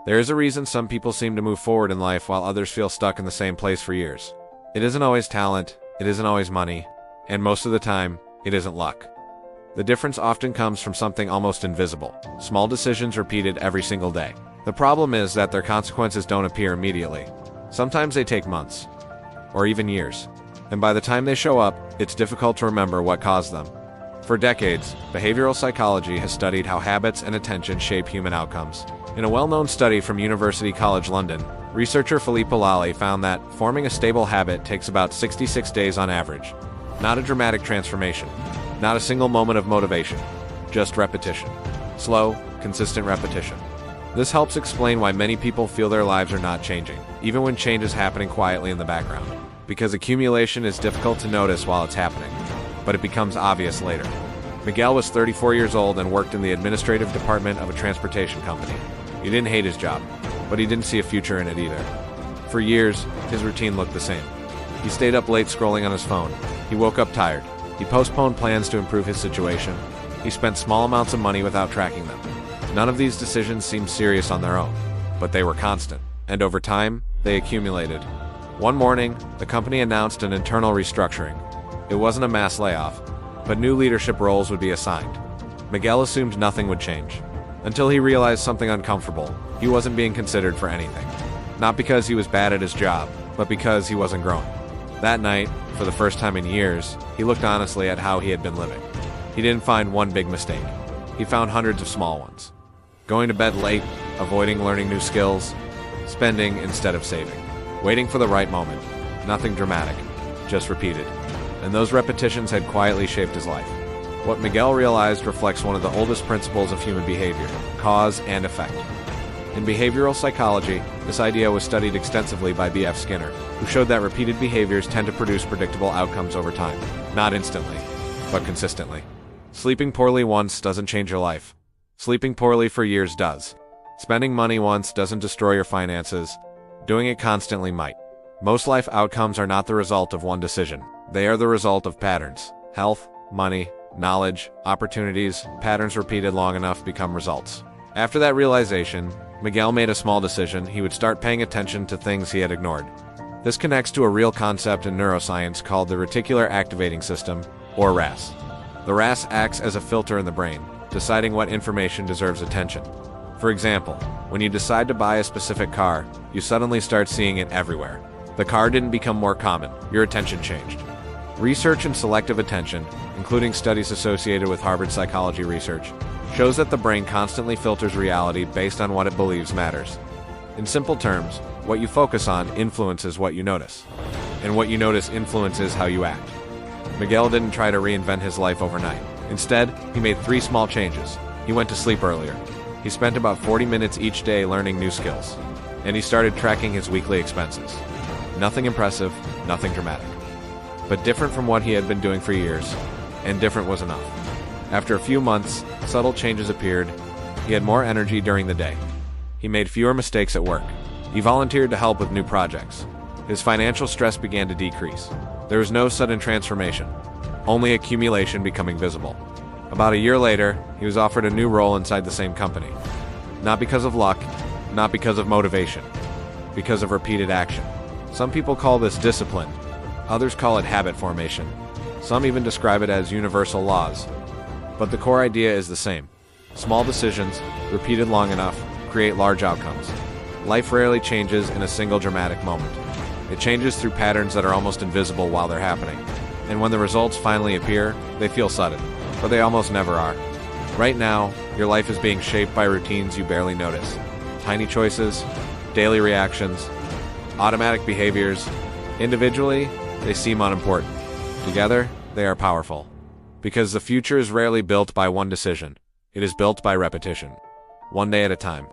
There is a reason some people seem to move forward in life while others feel stuck in the same place for years. It isn't always talent, it isn't always money, and most of the time, it isn't luck. The difference often comes from something almost invisible, small decisions repeated every single day. The problem is that their consequences don't appear immediately. Sometimes they take months, or even years, and by the time they show up, it's difficult to remember what caused them. For decades, behavioral psychology has studied how habits and attention shape human outcomes. In a well-known study from University College London, researcher Philippe Lalli found that forming a stable habit takes about 66 days on average. Not a dramatic transformation, not a single moment of motivation, just repetition. Slow, consistent repetition. This helps explain why many people feel their lives are not changing, even when change is happening quietly in the background. Because accumulation is difficult to notice while it's happening, but it becomes obvious later. Miguel was 34 years old and worked in the administrative department of a transportation company. He didn't hate his job, but he didn't see a future in it either. For years, his routine looked the same. He stayed up late scrolling on his phone. He woke up tired. He postponed plans to improve his situation. He spent small amounts of money without tracking them. None of these decisions seemed serious on their own, but they were constant, and over time, they accumulated. One morning, the company announced an internal restructuring. It wasn't a mass layoff, but new leadership roles would be assigned. Miguel assumed nothing would change, until he realized something uncomfortable. He wasn't being considered for anything. Not because he was bad at his job, but because he wasn't growing. That night, for the first time in years, he looked honestly at how he had been living. He didn't find one big mistake. He found hundreds of small ones. Going to bed late, avoiding learning new skills, spending instead of saving, waiting for the right moment. Nothing dramatic, just repeated. And those repetitions had quietly shaped his life. What Miguel realized reflects one of the oldest principles of human behavior, cause and effect. In behavioral psychology, this idea was studied extensively by B.F. Skinner, who showed that repeated behaviors tend to produce predictable outcomes over time. Not instantly, but consistently. Sleeping poorly once doesn't change your life. Sleeping poorly for years does. Spending money once doesn't destroy your finances. Doing it constantly might. Most life outcomes are not the result of one decision. They are the result of patterns. Health, money, knowledge, opportunities, patterns repeated long enough become results. After that realization, Miguel made a small decision. He would start paying attention to things he had ignored. This connects to a real concept in neuroscience called the reticular activating system, or RAS. The RAS acts as a filter in the brain, deciding what information deserves attention. For example, when you decide to buy a specific car, you suddenly start seeing it everywhere. The car didn't become more common, your attention changed. Research in selective attention, including studies associated with Harvard psychology research, shows that the brain constantly filters reality based on what it believes matters. In simple terms, what you focus on influences what you notice, and what you notice influences how you act. Miguel didn't try to reinvent his life overnight. Instead, he made 3 small changes. He went to sleep earlier. He spent about 40 minutes each day learning new skills. And he started tracking his weekly expenses. Nothing impressive, nothing dramatic. But different from what he had been doing for years, and different was enough. After a few months, subtle changes appeared. He had more energy during the day. He made fewer mistakes at work. He volunteered to help with new projects. His financial stress began to decrease. There was no sudden transformation, only accumulation becoming visible. About a year later, he was offered a new role inside the same company. Not because of luck, not because of motivation, because of repeated action. Some people call this discipline. Others call it habit formation. Some even describe it as universal laws. But the core idea is the same. Small decisions, repeated long enough, create large outcomes. Life rarely changes in a single dramatic moment. It changes through patterns that are almost invisible while they're happening. And when the results finally appear, they feel sudden, but they almost never are. Right now, your life is being shaped by routines you barely notice. Tiny choices, daily reactions, automatic behaviors. Individually, they seem unimportant. Together, they are powerful. Because the future is rarely built by one decision. It is built by repetition. One day at a time.